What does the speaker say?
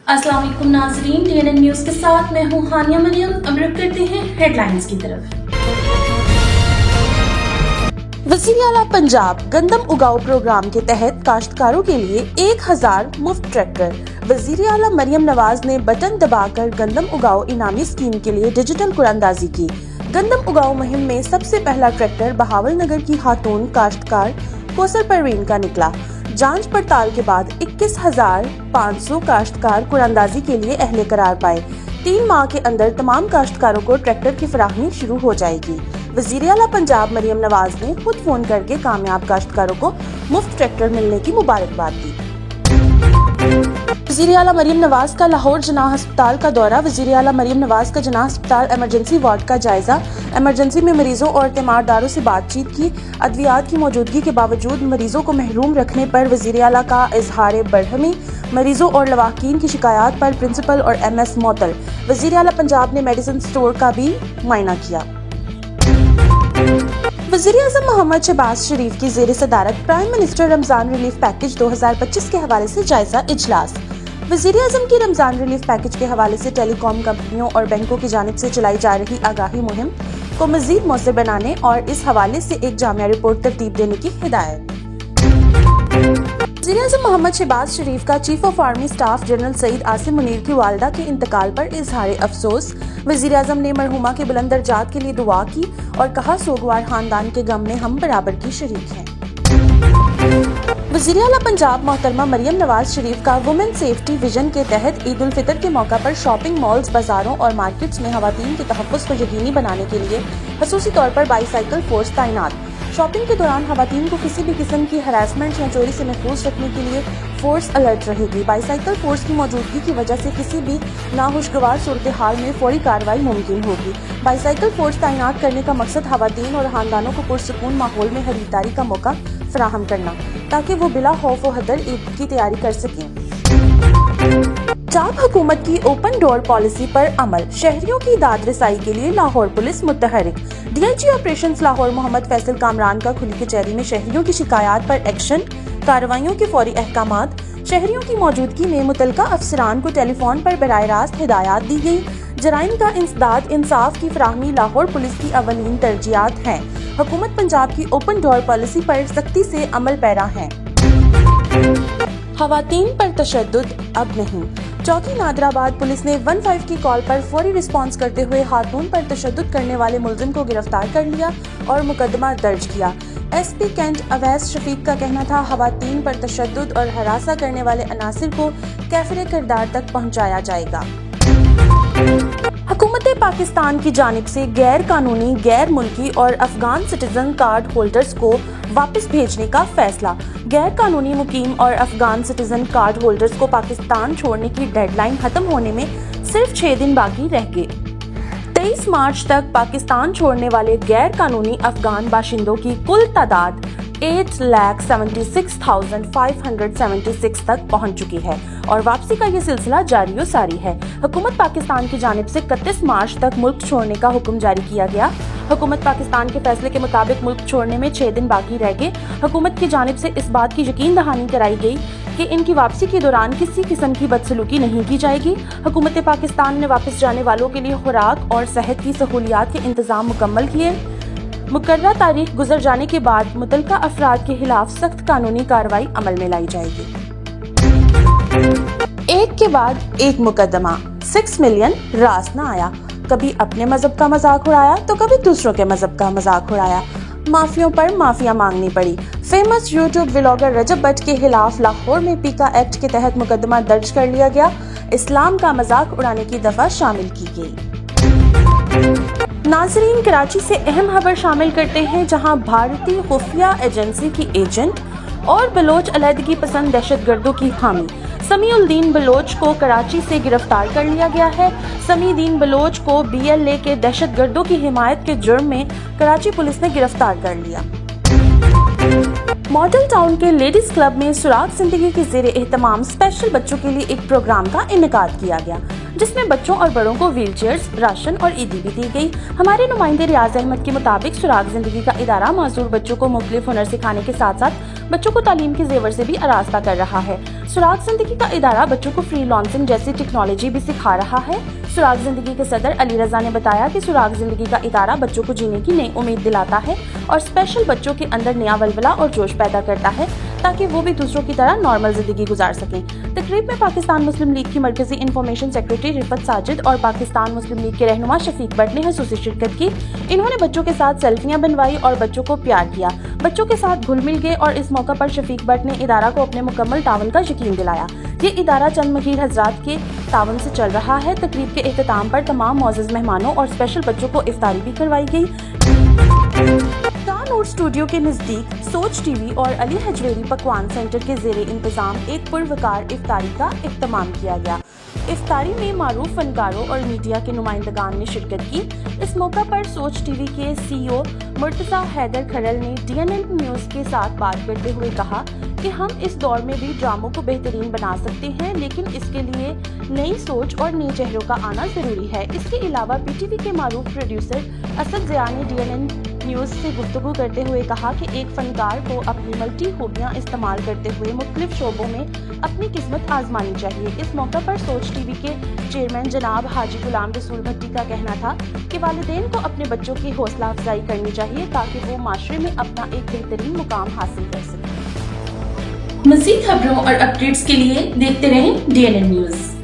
अस्सलाम वालेकुम नाज़रीन, TNN न्यूज़ के साथ मैं हूँ हानिया मरियम। अब रुख करते हैं हेडलाइंस की तरफ। वज़ीर आला पंजाब गंदम उगाओ प्रोग्राम के तहत काश्तकारों के लिए 1000 मुफ्त ट्रैक्टर। वज़ीर आला मरियम नवाज ने बटन दबाकर गंदम उगाओ इनामी स्कीम के लिए डिजिटल कुरानंदाजी की। गंदम उगाओ मुहिम में सबसे पहला ट्रैक्टर बहावलनगर की खातून काश्तकार कोसर परवीन का निकला। जांच पड़ताल के बाद 21,500 काश्तकार कुरानंदाजी के लिए अहले करार पाए। 3 माह के अंदर तमाम काश्तकारों को ट्रैक्टर की फराहमी शुरू हो जाएगी। वज़ीर आला पंजाब मरियम नवाज ने खुद फोन करके कामयाब काश्तकारों को मुफ्त ट्रैक्टर मिलने की मुबारकबाद दी। वज़ीर आला मरियम नवाज का लाहौर जनाह अस्पताल का दौरा। वज़ीर आला मरियम नवाज का जनाह अस्पताल इमरजेंसी वार्ड का जायजा। इमरजेंसी में मरीजों और तीमारदारों से बातचीत की। अद्वियात की मौजूदगी के बावजूद मरीजों को महरूम रखने पर वज़ीर आला का इजहार बरहमी। मरीजों और लवाहकीन की शिकायत पर प्रिंसिपल और MS मुअत्तल। वज़ीर आला पंजाब ने मेडिसिन स्टोर का भी मुआयना किया। वज़ीर-ए-आज़म मोहम्मद शहबाज शरीफ की ज़ेर सदारत prime minister Ramzan relief package 2025 के हवाले से जायजा इजलास। वज़ीर-ए-आज़म की रमजान रिलीफ पैकेज के हवाले से टेलीकॉम कंपनियों और बैंकों की जानिब से चलाई जा रही आगाही मुहिम को मज़ीद मौसर बनाने और इस हवाले से एक जामिया रिपोर्ट तरतीब देने की हिदायत। वज़ीर-ए-आज़म मोहम्मद शहबाज शरीफ का chief of army staff general Saeed Asim Munir की वालिदा के इंतकाल पर इजहार अफसोस। वज़ीर-ए-आज़म ने मरहुमा के बुलंद दर्जात के लिए दुआ की और कहा सोगवार खानदान के गम में हम बराबर की शरीक हैं। वज़ीर आला पंजाब मोहतरमा मरियम नवाज शरीफ का वुमेन सेफ्टी विजन के तहत ईद उल फितर के मौका पर शॉपिंग मॉल्स, बाजारों और मार्केट्स में खवातीन के तहफ़्फ़ुज़ को यकीनी बनाने के लिए ख़ुसूसी तौर पर बाईसाइकिल फोर्स तैनात। शॉपिंग के दौरान खवातीन को किसी भी किस्म की हरासमेंट या चोरी से महफूज रखने के लिए फोर्स अलर्ट रहेगी। बाईसाइकिल फोर्स की मौजूदगी की वजह से किसी भी नाखुशगवार सूरत हाल में फौरी कार्रवाई मुमकिन होगी। बाईसाइकिल फोर्स तैनात करने का मकसद खवातीन और खानदानों को पुरसुकून माहौल में खरीदारी का मौका फराहम करना, ताकि वो बिला खौफ व हदर ईद की तैयारी कर सकें। पंजाब हुकूमत की ओपन डोर पॉलिसी पर अमल। शहरियों की दाद रसाई के लिए लाहौर पुलिस मुतहरिक। DIG ऑपरेशंस लाहौर मोहम्मद फैसल कामरान का खुली कचहरी में शहरियों की शिकायत पर एक्शन, कार्रवाइयों के फौरी अहकामात। शहरियों की मौजूदगी में मुतलका अफसरान को टेलीफोन पर बराह रास्त हिदायत दी गई। जराइम का इंसदाद इंसाफ की फराहमी लाहौर पुलिस की अवलीन तरजीहात हैं। हुकूमत पंजाब की ओपन डोर पॉलिसी पर सख्ती से अमल पैरा है। खवातीन पर तशद्दुद अब नहीं। चौकी नादराबाद पुलिस ने 15 की कॉल पर फौरी रिस्पांस करते हुए खातून पर तशद्दुद करने वाले मुलजिम को गिरफ्तार कर लिया और मुकदमा दर्ज किया। SP कैंट अवैस शफीक का कहना था खवातीन पर तशद्दुद और हरासा करने वाले अनासिर को कैफिर किरदार तक पहुंचाया जाएगा। हुकूमत पाकिस्तान की जानिब से गैर कानूनी, गैर मुल्की और अफगान सिटीजन कार्ड होल्डर्स को वापस भेजने का फैसला। गैर कानूनी मुकीम और अफगान सिटीजन कार्ड होल्डर्स को पाकिस्तान छोड़ने की डेडलाइन खत्म होने में सिर्फ 6 दिन बाकी रह गए। 23 मार्च तक पाकिस्तान छोड़ने वाले गैर कानूनी अफगान बाशिंदों की कुल तादाद 8,76,576 तक पहुंच चुकी है और वापसी का ये सिलसिला जारी व सारी है। हुकूमत पाकिस्तान की जानिब से 31 मार्च तक मुल्क छोड़ने का हुक्म जारी किया गया। हुकूमत पाकिस्तान के फैसले के मुताबिक मुल्क छोड़ने में 6 दिन बाकी रह गए। हुकूमत की जानिब से इस बात की यकीन दहानी कराई गई कि इनकी वापसी के दौरान किसी किस्म की बदसलूकी नहीं की जाएगी। हुकूमत पाकिस्तान ने वापस जाने वालों के लिए खुराक और सेहत की सहूलियात के इंतजाम मुकम्मल किए। मुकर्रर तारीख गुजर जाने के बाद मुतलका अफराद के खिलाफ सख्त कानूनी कार्रवाई अमल में लाई जाएगी। एक के बाद एक मुकदमा। 6 मिलियन रास न आया। कभी अपने मजहब का मजाक उड़ाया तो कभी दूसरों के मजहब का मजाक उड़ाया। माफियों पर माफिया मांगनी पड़ी। फेमस यूट्यूब व्लॉगर रजब भट्ट के खिलाफ लाहौर में पीका एक्ट के तहत मुकदमा दर्ज कर लिया गया। इस्लाम का मजाक उड़ाने की दफा शामिल की गई। नाजरीन, कराची से अहम खबर शामिल करते हैं, जहां भारतीय खुफिया एजेंसी की एजेंट और बलोच अलहदगी पसंद दहशतगर्दों की हामी समीउद्दीन बलोच को कराची से गिरफ्तार कर लिया गया है। समीउद्दीन बलोच को BLA के दहशतगर्दों की हिमायत के जुर्म में कराची पुलिस ने गिरफ्तार कर लिया। मॉडल टाउन के लेडीज क्लब में सुराग जिंदगी के ज़ेरे एहतमाम स्पेशल बच्चों के लिए एक प्रोग्राम का इनेकाद किया गया, जिसमें बच्चों और बड़ों को व्हील चेयर्स, राशन और ईदी भी दी गई। हमारे नुमाइंदे रियाज अहमद के मुताबिक सुराग जिंदगी का इदारा माजूर बच्चों को मुख्तलिफ हुनर सिखाने के साथ साथ बच्चों को तालीम के जेवर से भी आरास्ता कर रहा है। सुराग जिंदगी का इदारा बच्चों को फ्रीलांसिंग जैसी टेक्नोलॉजी भी सिखा रहा है। सुराग जिंदगी के सदर अली रजा ने बताया कि सुराग जिंदगी का इदारा बच्चों को जीने की नई उम्मीद दिलाता है और स्पेशल बच्चों के अंदर नया वलवला और जोश पैदा करता है ताकि वो भी दूसरों की तरह नॉर्मल जिंदगी गुजार सकें। तकरीब में पाकिस्तान मुस्लिम लीग की मरकजी इंफॉर्मेशन सेक्रेटरी रिफत साजिद और पाकिस्तान मुस्लिम लीग के रहनुमा शफीक बट ने खसूसी शिरकत की। इन्होंने बच्चों के साथ सेल्फियां बनवाई और बच्चों को प्यार किया। बच्चों के साथ घुल मिल गए और इस मौका पर शफीक बट ने इदारा को अपने मुकम्मल तावन का यकीन दिलाया। ये इदारा चंद मकीर हजरात के तावन से चल रहा है। तकरीब के एहतताम पर तमाम मोअज़्ज़ज़ मेहमानों और स्पेशल बच्चों को इफ्तारी भी करवाई गई। और स्टूडियो के नजदीक सोच टीवी और अली हजवेरी पकवान सेंटर के जेरे इंतजाम एक पुरवकार इफ्तारी का इख्तिताम किया गया। इफ्तारी में मारूफ फनकारों और मीडिया के नुमाइंदगान ने शिरकत की। इस मौका पर सोच टीवी के CEO मुर्तज़ा हैदर खरल ने DNN न्यूज़ के साथ बात करते हुए कहा कि हम इस दौर में भी ड्रामों को बेहतरीन बना सकते हैं, लेकिन इसके लिए नई सोच और नए चेहरों का आना ज़रूरी है। इसके अलावा PTV के मारूफ प्रोड्यूसर असद ज़िया ने DNN न्यूज़ से गुफ्तगू करते हुए कहा कि एक फनकार को अपनी मल्टी खूबियाँ इस्तेमाल करते हुए मुख्तलिफ शोबों में अपनी किस्मत आजमानी चाहिए। इस मौका पर सोच टीवी के चेयरमैन जनाब हाजी गुलाम रसूल भट्टी का कहना था कि वालिदैन को अपने बच्चों की हौसला अफजाई करनी चाहिए ताकि वो माशरे में अपना एक बेहतरीन मुकाम हासिल कर सकें। मज़ीद खबरों और अपडेट्स के लिए देखते रहें DNN न्यूज़।